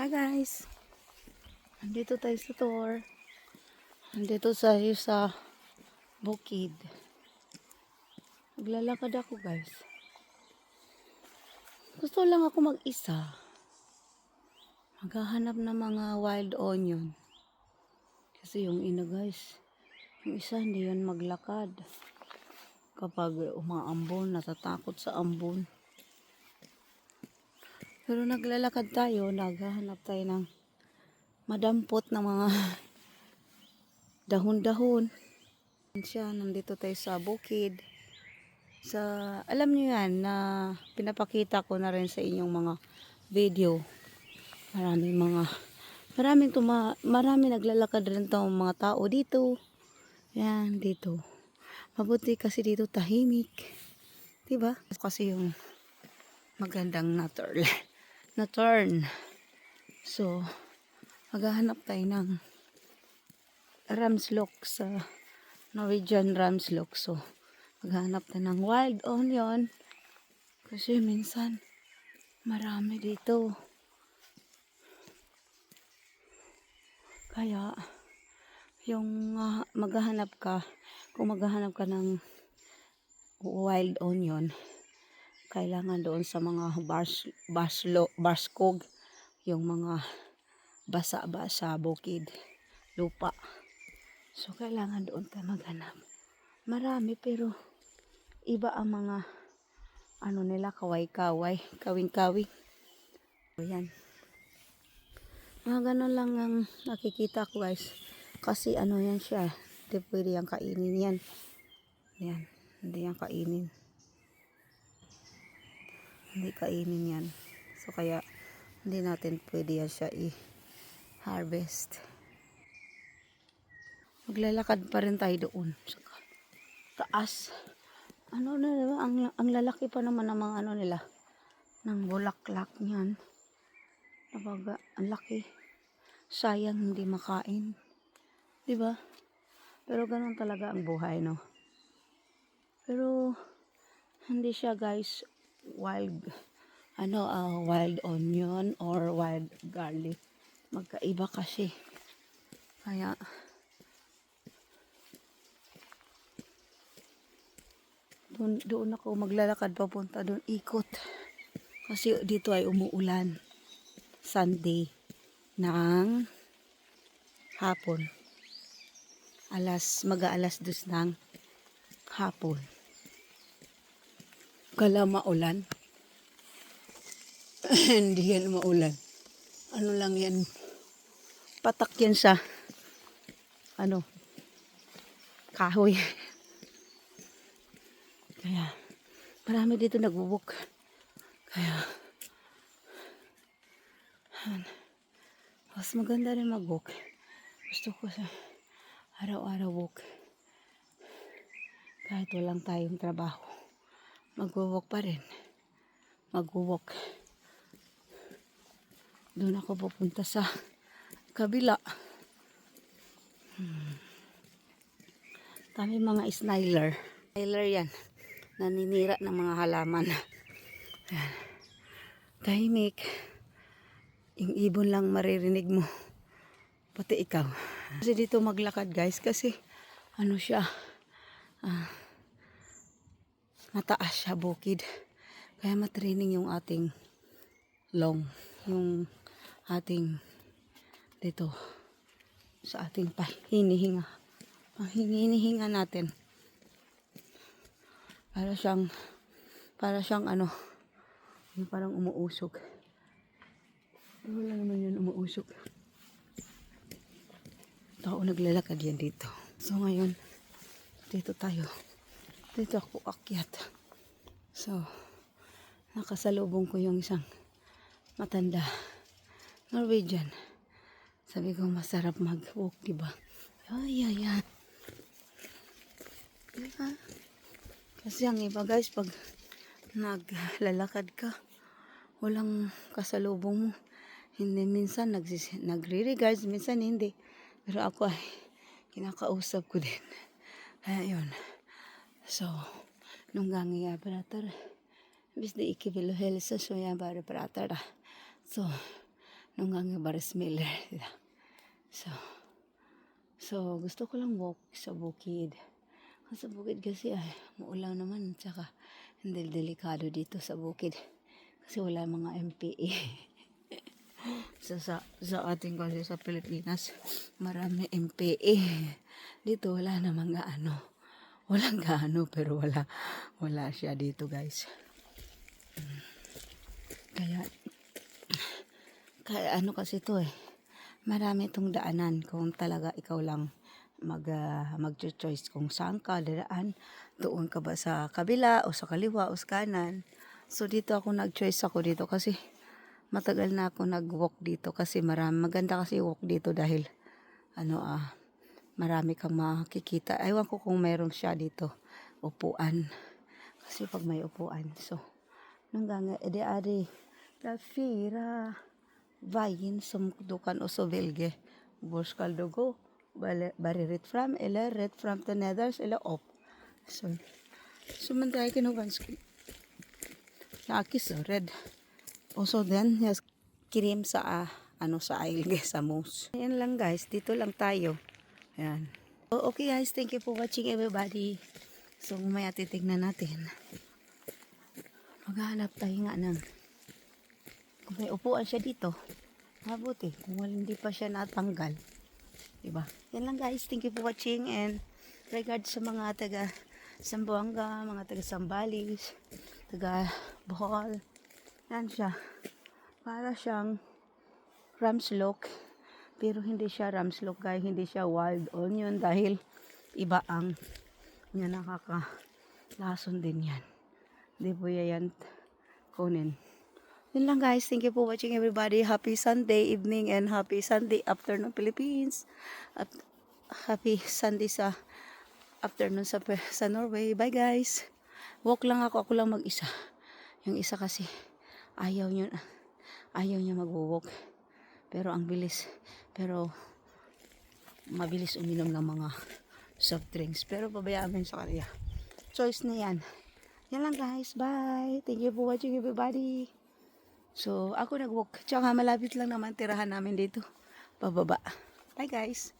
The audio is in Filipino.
Hi guys! Andito tayo sa tour. Andito tayo sa bukid. Naglalakad ako guys. Gusto lang ako mag-isa. Maghahanap ng mga wild onion. Kasi yung ina guys, yung isa hindi yan maglakad. Kapag umaambon, natatakot sa ambon. Pero naglalakad tayo, naghahanap tayo ng madampot na mga dahon-dahon. Nandito tayo sa bukid. Alam niyo yan na pinapakita ko na rin sa inyong mga video. Marami naglalakad rin tong mga tao dito. Yan, dito. Mabuti kasi dito tahimik. Diba? Kasi yung magandang na turn. So, maghahanap tayo ng ramslok sa Norwegian ramslok. So, maghanap tayo ng wild onion. Kasi minsan, marami dito. Kaya, yung kung maghahanap ka ng wild onion, kailangan doon sa mga barskog, yung mga basa-basa, bukid, lupa. So, kailangan doon ka maghanap. Marami pero iba ang mga nila, kaway-kaway, kawing-kawing. So, yan. Mga ganun lang ang nakikita ko guys. Kasi yan siya. Hindi pwede yung kainin yan. Yan. Hindi yan kainin. Hindi kainin yan. So kaya hindi natin pwede yan siya i-harvest. Maglalakad pa rin tayo doon. Sa taas. Diba? Ang lalaki pa naman ng mga nila. Ng bulaklak niyan. Nabaga, ang laki. Sayang hindi makain. Diba? Pero ganun talaga ang buhay, no? Pero hindi siya guys wild onion or wild garlic. Magkaiba kasi. Kaya doon ako maglalakad papunta doon, ikot. Kasi dito ay umuulan. Sunday ng hapon. Mag-aalas 2 ng hapon. Kala maulan. Hindi yan maulan. Ano lang yan. Patak yan sa kahoy. Kaya marami dito nagbubuk. Kaya mas maganda rin mag-walk. Gusto ko sa araw-araw walk. Kahit walang tayong trabaho, mag-walk pa rin. Mag-walk. Doon ako pupunta sa kabila. Kami mga sniler. Sniler yan. Naninira ng mga halaman. Tahimik. Yung ibon lang maririnig mo. Pati ikaw. Kasi dito maglakad guys. Kasi siya. Mataas siya bukid. Kaya matraining yung ating long. Yung ating dito. Sa ating hinihinga. Ang hinihinga natin. Para siyang yung parang umuusok. Wala naman yun umuusok. Tao naglalakad yan dito. So ngayon, dito tayo. Dito ako akyat. So, nakasalubong ko yung isang matanda. Norwegian. Sabi ko masarap mag-walk, diba? Ay. Diba? Kasi ang iba guys, pag naglalakad ka, walang kasalubong mo. Hindi, minsan nagre-regards, minsan hindi. Pero ako ay kinakausap ko din. Kaya yun. So, nung gangi ya pratar. Bis de ikke vil helse, så jeg bare prater da. Så, nung nga Baris Miller. So, gusto ko lang walk sa bukid. Sa bukid kasi ay maulan naman, tsaka hindi delikado dito sa bukid. Kasi wala mga MPA. Sa ating kasi sa Pilipinas, marami MPA. Dito wala namang gaano. Walang gaano pero wala siya dito, guys. Kaya ano kasi to marami itong daanan kung talaga ikaw lang mag-choice kung saan ka dadaan, doon ka ba sa kabila o sa kaliwa o sa kanan. So dito ako nag-choice ako dito kasi matagal na ako nag-walk dito kasi maganda kasi walk dito dahil marami kang makikita. Aywan ko kung meron siya dito upuan. Kasi pag may upuan, so nung ganga edi la fira vajen som du kan også velge hvor skal du gå. Bare rett frem, eller rett frem til nederst, eller opp. Men det er ikke noe vanskelig. Jeg er ikke så redd. Og så den, jeg skrim sa sa ailge, sa mos. Yan lang guys, dito lang tayo. Yan. Okay guys, thank you for watching everybody. So mamaya titignan natin. Maghahanap tayo nga ng kung may upuan siya dito. Mabuti kung hindi pa siya natanggal, diba? Yan lang guys, thank you for watching, and regards sa mga taga Zamboanga, mga taga Zambales, taga Bohol. Yan siya, para siyang ramslok, pero hindi siya ramslok guys, hindi siya wild onion dahil iba ang nakakalason din yan. Di po yan kunin. Yun lang guys. Thank you for watching everybody. Happy Sunday evening and happy Sunday afternoon Philippines. At happy Sunday sa afternoon sa Norway. Bye guys. Walk lang ako. Ako lang mag-isa. Yung isa kasi ayaw niya mag-walk. Pero ang bilis. Pero mabilis uminom ng mga soft drinks. Pero pabayaan mo yun sa kanya. Choice na yan. Yan lang guys. Bye. Thank you for watching everybody. So, ako nag-walk. Tsaka malapit lang naman tirahan namin dito. Pababa. Bye guys.